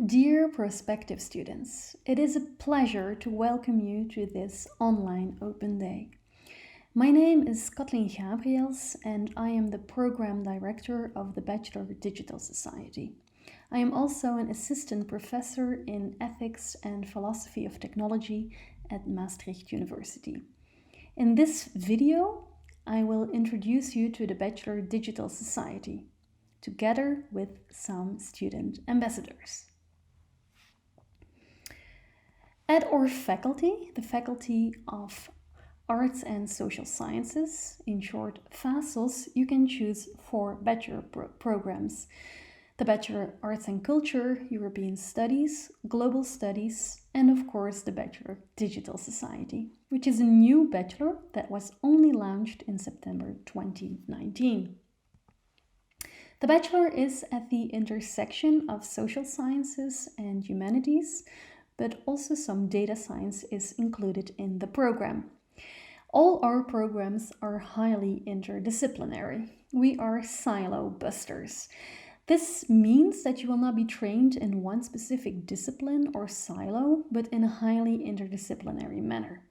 Dear prospective students, it is a pleasure to welcome you to this online open day. My name is Kathleen Gabriels and I am the Program Director of the Bachelor Digital Society. I am also an assistant professor in ethics and philosophy of technology at Maastricht University. In this video, I will introduce you to the Bachelor Digital Society, together with some student ambassadors. At our faculty, the Faculty of Arts and Social Sciences, in short FASOS, you can choose 4 bachelor programs. The Bachelor Arts and Culture, European Studies, Global Studies, and of course the Bachelor Digital Society, which is a new bachelor that was only launched in September 2019. The bachelor is at the intersection of social sciences and humanities, but also some data science is included in the program. All our programs are highly interdisciplinary. We are silo busters. This means that you will not be trained in one specific discipline or silo, but in a highly interdisciplinary manner.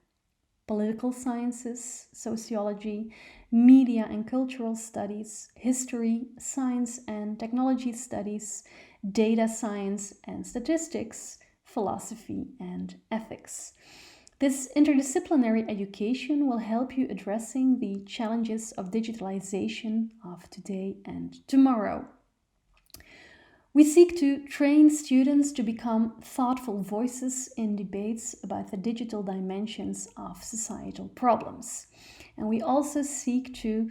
Political sciences, sociology, media and cultural studies, history, science and technology studies, data science and statistics, philosophy and ethics. This interdisciplinary education will help you addressing the challenges of digitalization of today and tomorrow. We seek to train students to become thoughtful voices in debates about the digital dimensions of societal problems. And we also seek to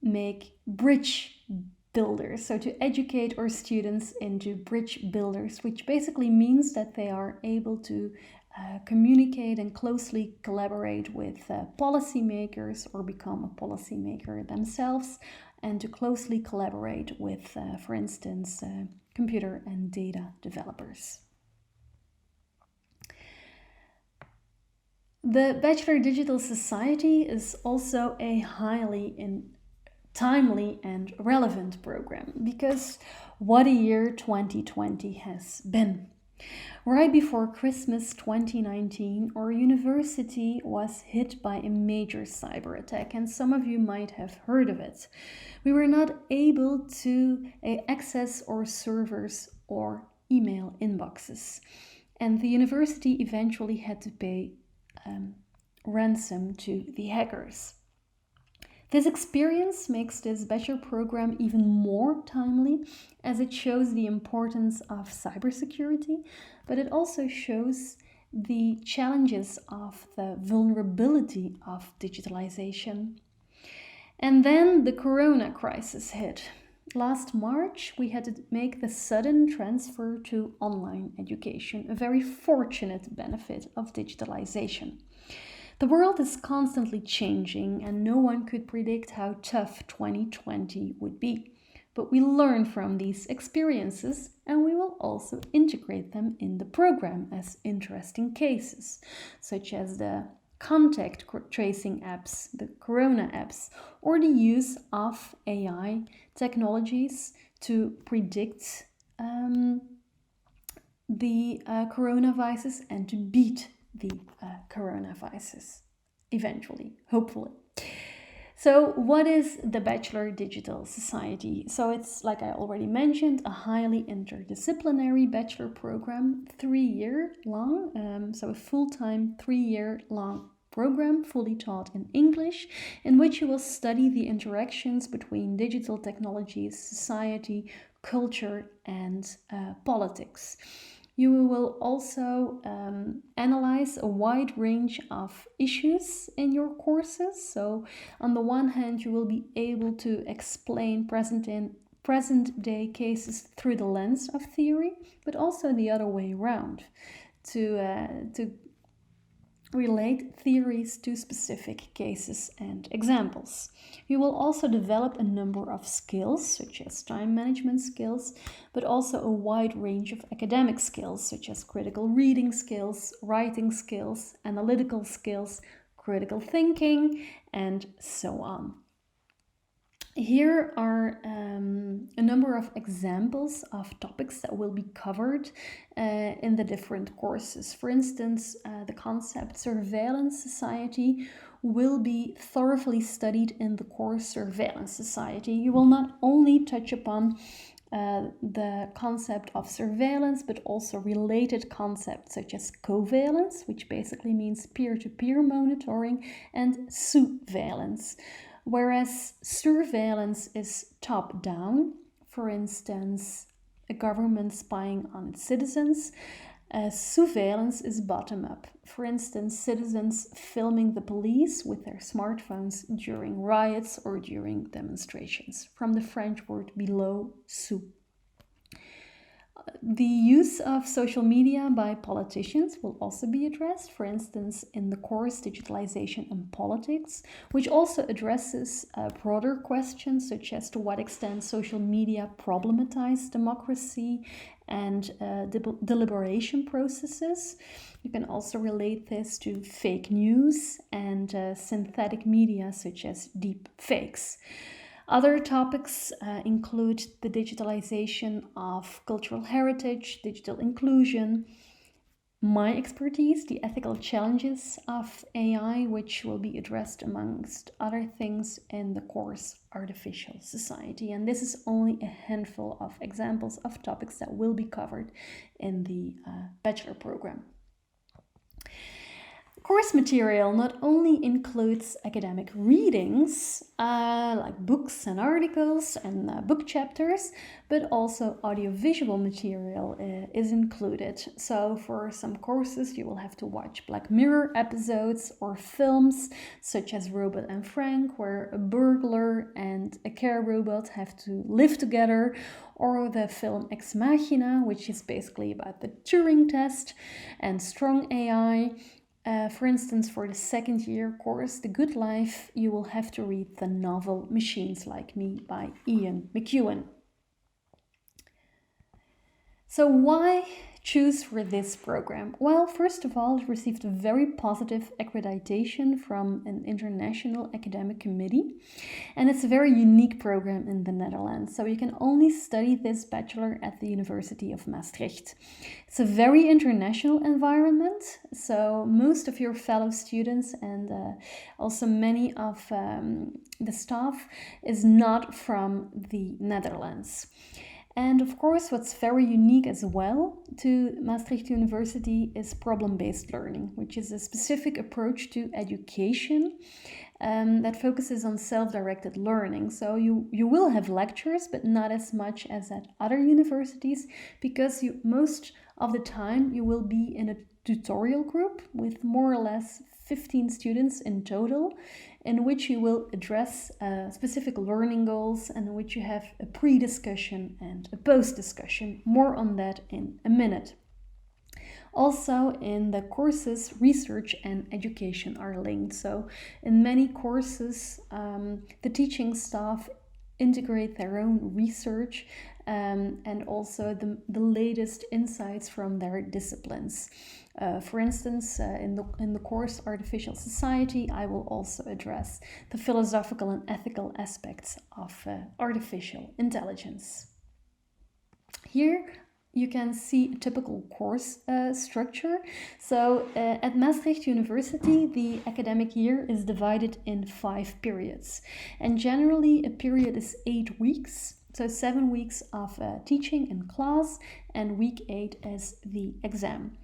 make bridge builders, so to educate our students into bridge builders, which basically means that they are able to communicate and closely collaborate with policymakers or become a policymaker themselves, and to closely collaborate with, for instance, computer and data developers. The Bachelor Digital Society is also a highly timely and relevant program, because what a year 2020 has been. Right before Christmas 2019, our university was hit by a major cyber attack, and some of you might have heard of it. We were not able to access our servers or email inboxes, and the university eventually had to pay ransom to the hackers. This experience makes this bachelor program even more timely, as it shows the importance of cybersecurity, but it also shows the challenges of the vulnerability of digitalization. And then the corona crisis hit. Last March, we had to make the sudden transfer to online education, a very fortunate benefit of digitalization. The world is constantly changing, and no one could predict how tough 2020 would be. But we learn from these experiences, and we will also integrate them in the program as interesting cases, such as the contact tracing apps, the corona apps, or the use of AI technologies to predict the coronavirus and to beat the coronavirus eventually, hopefully. So what is the Bachelor Digital Society? So it's, like I already mentioned, a highly interdisciplinary bachelor program, 3-year long, so a full-time 3-year long program fully taught in English, in which you will study the interactions between digital technologies, society, culture, and politics. You will also analyze a wide range of issues in your courses. So on the one hand, you will be able to explain present-day cases through the lens of theory, but also the other way around, to relate theories to specific cases and examples. You will also develop a number of skills, such as time management skills, but also a wide range of academic skills, such as critical reading skills, writing skills, analytical skills, critical thinking, and so on. Here are a number of examples of topics that will be covered in the different courses. For instance, the concept surveillance society will be thoroughly studied in the course surveillance society. You will not only touch upon the concept of surveillance, but also related concepts such as covalence, which basically means peer-to-peer monitoring, and surveillance. Whereas surveillance is top-down, for instance, a government spying on its citizens, surveillance is bottom-up. For instance, citizens filming the police with their smartphones during riots or during demonstrations. From the French word below, sous. The use of social media by politicians will also be addressed, for instance, in the course Digitalization and Politics, which also addresses broader questions such as to what extent social media problematize democracy and deliberation processes. You can also relate this to fake news and synthetic media such as deep fakes. Other topics include the digitalization of cultural heritage, digital inclusion, my expertise, the ethical challenges of AI, which will be addressed amongst other things in the course Artificial Society. And this is only a handful of examples of topics that will be covered in the bachelor program. Course material not only includes academic readings, like books and articles and book chapters, but also audiovisual material is included. So for some courses you will have to watch Black Mirror episodes or films such as Robot and Frank, where a burglar and a care robot have to live together, or the film Ex Machina, which is basically about the Turing test and strong AI. For instance, for the second year course, The Good Life, you will have to read the novel Machines Like Me by Ian McEwan. So why choose for this program? Well, first of all, it received a very positive accreditation from an international academic committee, and it's a very unique program in the Netherlands. So you can only study this bachelor at the University of Maastricht. It's a very international environment, so most of your fellow students and also many of the staff is not from the Netherlands. And of course, what's very unique as well to Maastricht University is problem-based learning, which is a specific approach to education that focuses on self-directed learning. So you will have lectures, but not as much as at other universities, because most of the time you will be in a tutorial group with more or less 15 students in total, in which you will address specific learning goals and in which you have a pre-discussion and a post-discussion. More on that in a minute. Also, in the courses, research and education are linked. So in many courses, the teaching staff integrate their own research and also the latest insights from their disciplines. For instance, in the course Artificial Society, I will also address the philosophical and ethical aspects of artificial intelligence. Here you can see a typical course structure. So at Maastricht University, the academic year is divided in 5 periods. And generally a period is 8 weeks. So 7 weeks of teaching in class, and week 8 is the exam.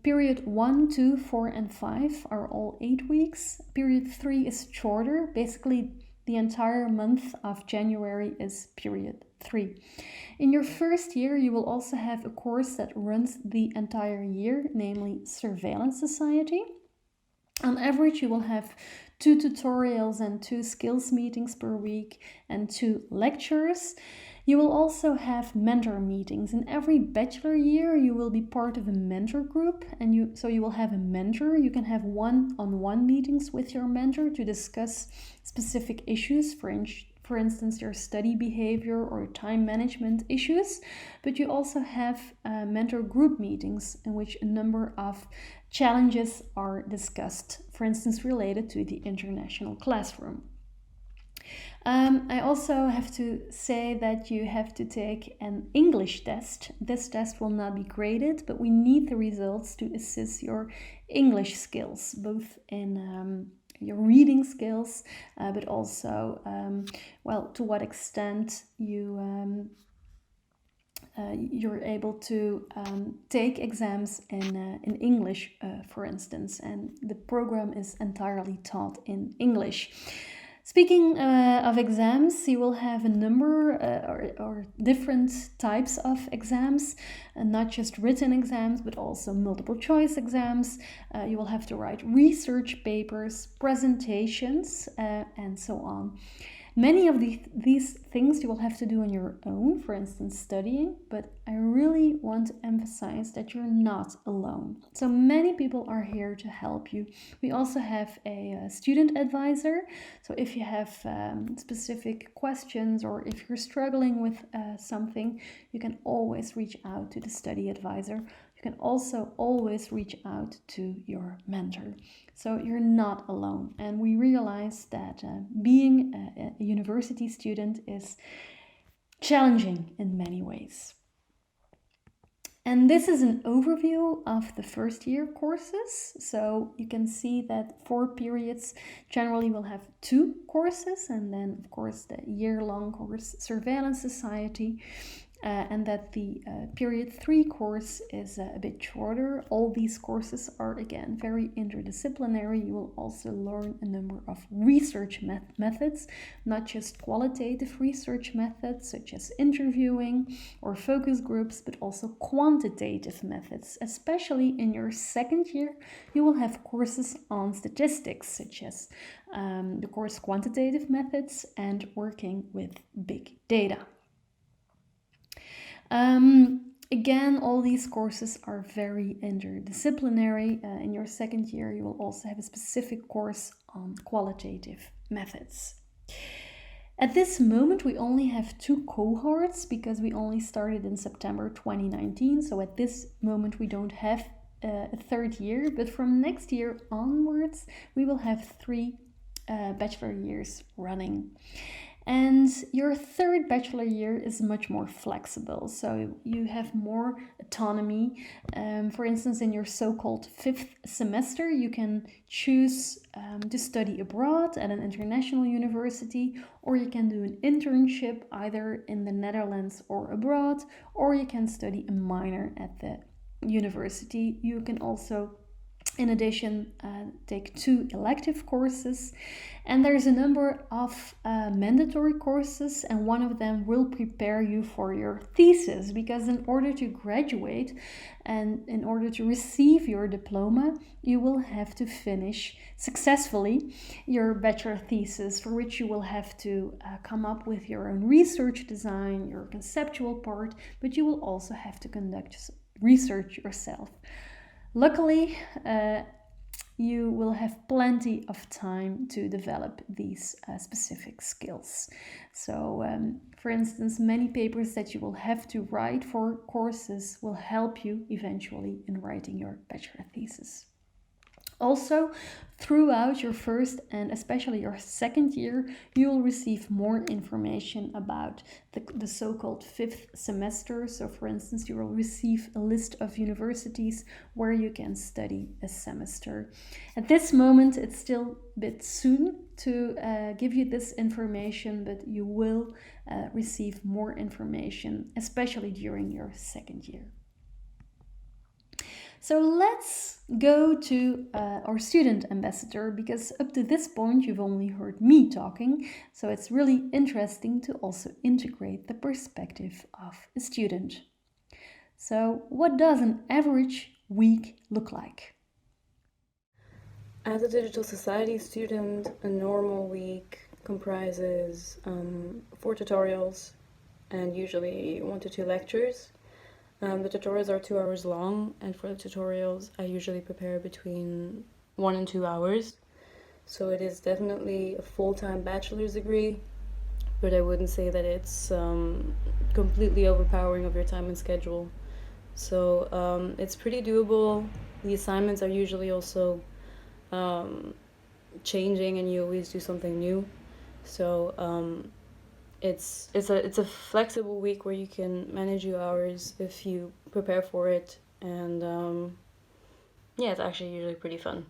Period 1, 2, 4, and 5 are all 8 weeks. Period 3 is shorter. Basically, the entire month of January is period 3. In your first year, you will also have a course that runs the entire year, namely Surveillance Society. On average, you will have 2 tutorials and 2 skills meetings per week and 2 lectures. You will also have mentor meetings. In every bachelor year, you will be part of a mentor group, and so you will have a mentor. You can have one-on-one meetings with your mentor to discuss specific issues, for instance, your study behavior or time management issues. But you also have mentor group meetings in which a number of challenges are discussed, for instance, related to the international classroom. I also have to say that you have to take an English test. This test will not be graded, but we need the results to assess your English skills, both in your reading skills, but also, to what extent you're able to take exams in English, for instance, and the program is entirely taught in English. Speaking of exams, you will have a number or different types of exams, not just written exams, but also multiple choice exams. You will have to write research papers, presentations, and so on. Many of these things you will have to do on your own, for instance, studying, but I really want to emphasize that you're not alone. So many people are here to help you. We also have a student advisor. So if you have specific questions or if you're struggling with something, you can always reach out to the study advisor. You can also always reach out to your mentor. So you're not alone. And we realize that being a university student is challenging in many ways. And this is an overview of the first year courses. So you can see that 4 periods generally will have 2 courses, and then of course the year-long course Surveillance Society. And that the period 3 course is a bit shorter. All these courses are again very interdisciplinary. You will also learn a number of research methods, not just qualitative research methods such as interviewing or focus groups, but also quantitative methods. Especially in your second year, you will have courses on statistics such as the course Quantitative Methods and working with big data. Again, all these courses are very interdisciplinary. In your second year, you will also have a specific course on qualitative methods. At this moment, we only have 2 cohorts because we only started in September 2019. So at this moment, we don't have a third year, but from next year onwards, we will have 3 bachelor years running. And your third bachelor year is much more flexible, so you have more autonomy. For instance, in your so-called 5th semester, you can choose to study abroad at an international university, or you can do an internship either in the Netherlands or abroad, or you can study a minor at the university. You can also, in addition, take 2 elective courses, and there's a number of mandatory courses, and one of them will prepare you for your thesis, because in order to graduate and in order to receive your diploma, you will have to finish successfully your bachelor thesis, for which you will have to come up with your own research design, your conceptual part, but you will also have to conduct research yourself. Luckily, you will have plenty of time to develop these specific skills. So, for instance, many papers that you will have to write for courses will help you eventually in writing your bachelor thesis. Also, throughout your first and especially your second year, you will receive more information about the so-called 5th semester. So, for instance, you will receive a list of universities where you can study a semester. At this moment, it's still a bit soon to give you this information, but you will receive more information, especially during your second year. So let's go to our student ambassador, because up to this point you've only heard me talking, so it's really interesting to also integrate the perspective of a student. So what does an average week look like? As a digital society student, a normal week comprises 4 tutorials and usually 1 to 2 lectures. The tutorials are 2 hours long, and for the tutorials I usually prepare between 1 and 2 hours. So it is definitely a full-time bachelor's degree, but I wouldn't say that it's completely overpowering of your time and schedule. So it's pretty doable. The assignments are usually also changing, and you always do something new. So it's a flexible week where you can manage your hours if you prepare for it, and yeah, it's actually usually pretty fun.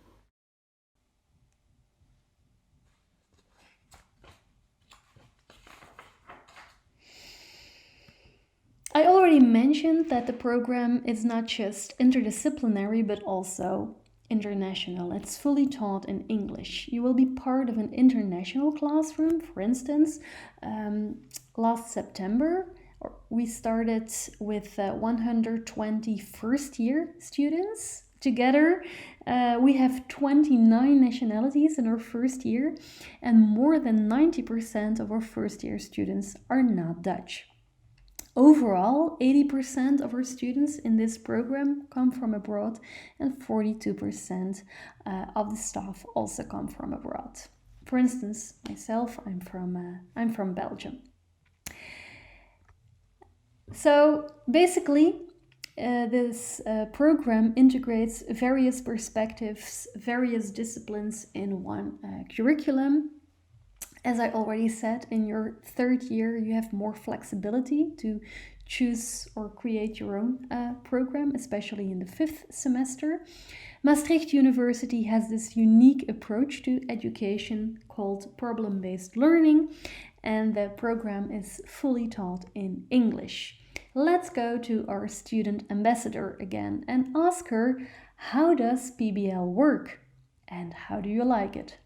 I already mentioned that the program is not just interdisciplinary but also international. It's fully taught in English. You will be part of an international classroom. For instance, last September, we started with 120 first year students. Together, we have 29 nationalities in our first year, and more than 90% of our first year students are not Dutch. Overall, 80% of our students in this program come from abroad, and 42% of the staff also come from abroad. For instance, myself, I'm from Belgium. So basically, this program integrates various perspectives, various disciplines in one curriculum. As I already said, in your third year, you have more flexibility to choose or create your own program, especially in the fifth semester. Maastricht University has this unique approach to education called problem-based learning, and the program is fully taught in English. Let's go to our student ambassador again and ask her, how does PBL work and how do you like it?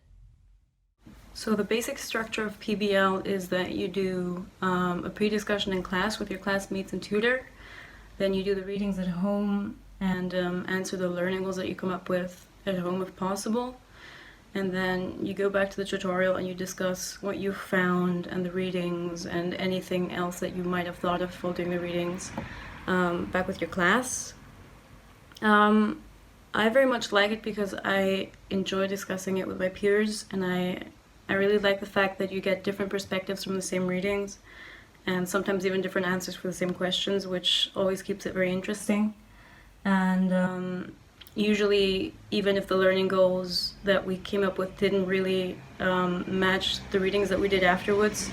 So the basic structure of PBL is that you do a pre-discussion in class with your classmates and tutor. Then you do the readings at home and answer the learning goals that you come up with at home if possible. And then you go back to the tutorial and you discuss what you found and the readings and anything else that you might have thought of while doing the readings back with your class. I very much like it because I enjoy discussing it with my peers, and I really like the fact that you get different perspectives from the same readings and sometimes even different answers for the same questions, which always keeps it very interesting. And usually, even if the learning goals that we came up with didn't really match the readings that we did afterwards,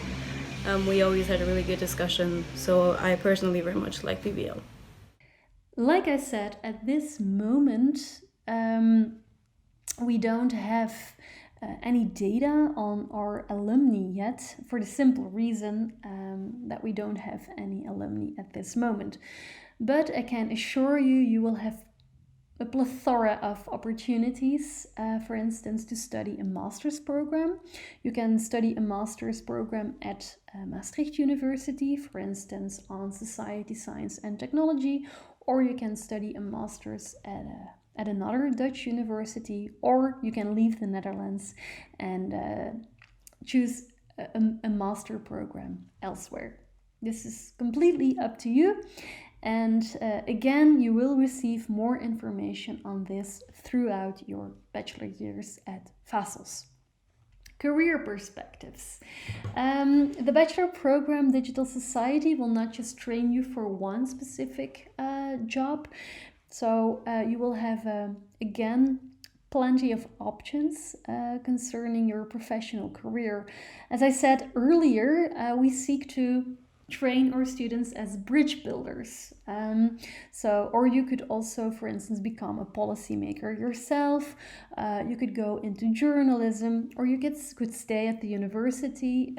we always had a really good discussion. So I personally very much like PBL. Like I said, at this moment, we don't have any data on our alumni yet, for the simple reason that we don't have any alumni at this moment. But I can assure you, you will have a plethora of opportunities, for instance, to study a master's program. You can study a master's program at Maastricht University, for instance, on society, science and technology, or you can study a master's at another Dutch university, or you can leave the Netherlands and choose a master program elsewhere. This is completely up to you. And again, you will receive more information on this throughout your bachelor years at FASOS. Career perspectives. The bachelor program Digital Society will not just train you for one specific job. So you will have, again, plenty of options concerning your professional career. As I said earlier, we seek to train our students as bridge builders. Or you could also, for instance, become a policymaker yourself. You could go into journalism, or you could stay at the university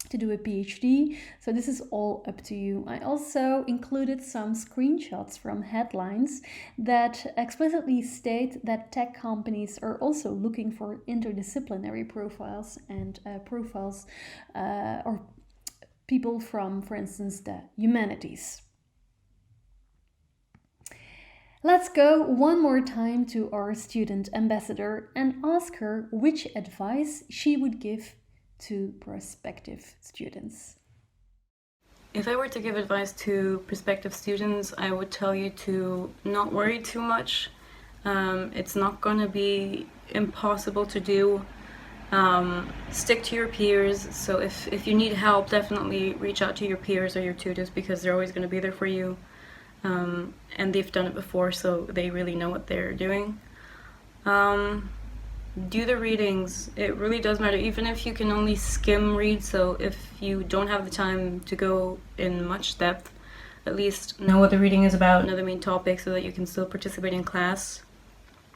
to do a PhD. So this is all up to you. I also included some screenshots from headlines that explicitly state that tech companies are also looking for interdisciplinary profiles and profiles or people from, for instance, the humanities. Let's go one more time to our student ambassador and ask her which advice she would give to prospective students. If I were to give advice to prospective students, I would tell you to not worry too much. It's not going to be impossible to do. Stick to your peers. So if you need help, definitely reach out to your peers or your tutors, because they're always going to be there for you. And they've done it before, so they really know what they're doing. do the readings. It really does matter, even if you can only skim read. So if you don't have the time to go in much depth, at least know what the reading is about, know the main topic, so that you can still participate in class.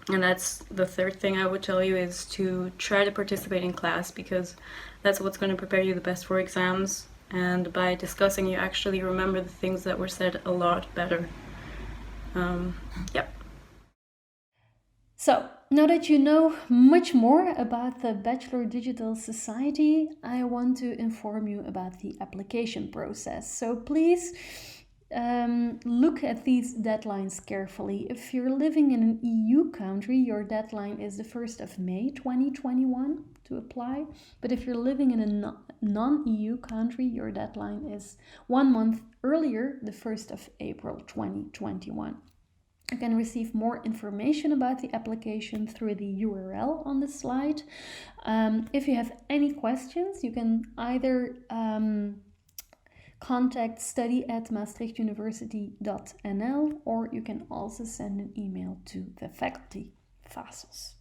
And that's the third thing I would tell you, is to try to participate in class, because that's what's going to prepare you the best for exams. And by discussing, you actually remember the things that were said a lot better. Yep. So, now that you know much more about the Bachelor Digital Society, I want to inform you about the application process. So please look at these deadlines carefully. If you're living in an EU country, your deadline is the 1st of May 2021 to apply. But if you're living in a non-EU country, your deadline is 1 month earlier, the 1st of April 2021. You can receive more information about the application through the URL on the slide. If you have any questions, you can either contact study@maastrichtuniversity.nl, or you can also send an email to the faculty FASOS.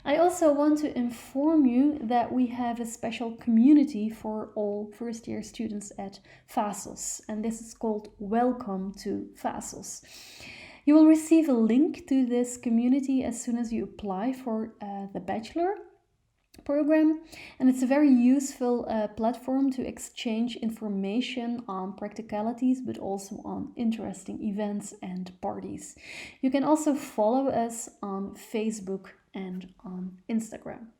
I also want to inform you that we have a special community for all first-year students at FASOS, and this is called Welcome to FASOS. You will receive a link to this community as soon as you apply for the Bachelor program, and it's a very useful platform to exchange information on practicalities, but also on interesting events and parties. You can also follow us on Facebook and on Instagram.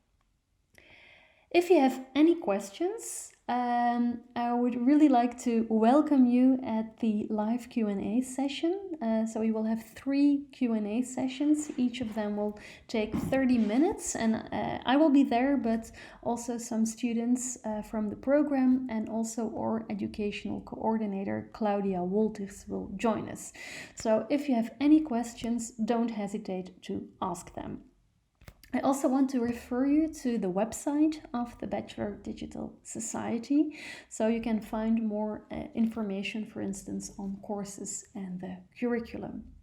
If you have any questions, I would really like to welcome you at the live Q&A session. So we will have 3 Q&A sessions. Each of them will take 30 minutes, and I will be there, but also some students from the program, and also our educational coordinator, Claudia Wolters, will join us. So if you have any questions, don't hesitate to ask them. I also want to refer you to the website of the Bachelor Digital Society, so you can find more information, for instance, on courses and the curriculum.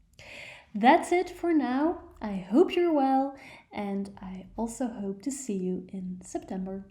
That's it for now. I hope you're well, and I also hope to see you in September.